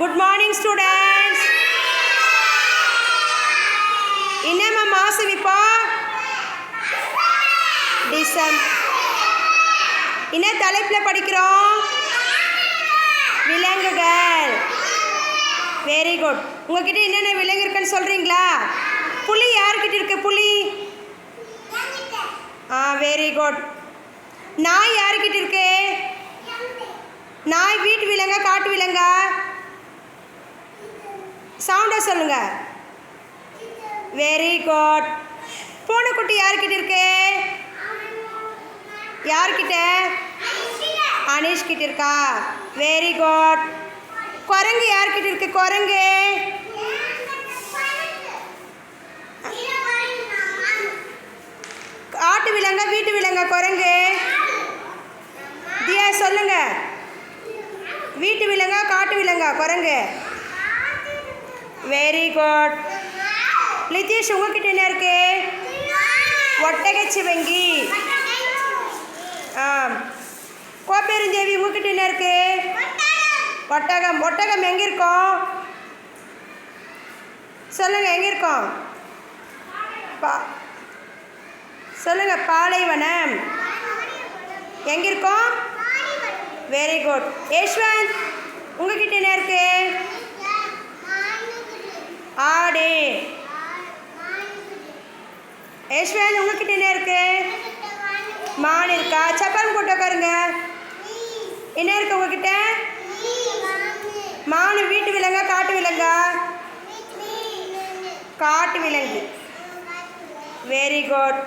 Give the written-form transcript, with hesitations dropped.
Good morning, students. என்னம்மா மாசம் இப்போ டிசம்பர். என்ன தலைப்பில் படிக்கிறோம்? விலங்குகள். Very good. உங்ககிட்ட என்னென்ன விலங்கு இருக்குன்னு சொல்கிறீங்களா? புலி யார்கிட்ட இருக்கு? புலி. Very good. நாய் யார்கிட்ட இருக்கு? நாய் வீட்டு விலங்கா காட்டு விலங்கா? சவுண்டாக சொல்லுங்க. Very good. பூனைக்குட்டி யார்கிட்ட இருக்கு? யார்கிட்ட? அனீஷ் கிட்ட இருக்கா? Very good. குரங்கு யார்கிட்ட இருக்கு? குரங்கு காட்டு விலங்கா வீட்டு விலங்கா? குரங்கு தியா சொல்லுங்க. வீட்டு விலங்கா காட்டு விலங்கா? குரங்கு. Very good. லிதீஷ் உங்ககிட்ட என்ன இருக்கு? ஒட்டகச்சிவங்கி. கோப்பெருந்தேவி உங்ககிட்ட என்ன இருக்கு? ஒட்டகம். ஒட்டகம் எங்கே இருக்கோம்? சொல்லுங்க, எங்கே இருக்கோம்? சொல்லுங்க. பாலைவனம். எங்கே இருக்கோம்? Very good. யஷ்வந்த் உங்ககிட்ட என்ன இருக்கு? ஆடு. யஷ்வந்த் உங்ககிட்ட என்ன இருக்கு? மான் இருக்கா? சப்பான் போட்டு உட்காருங்க. என்ன இருக்கு உங்ககிட்ட? மான் வீட்டு விலங்கா காட்டு விலங்கா? காட்டு விலங்கு. Very good.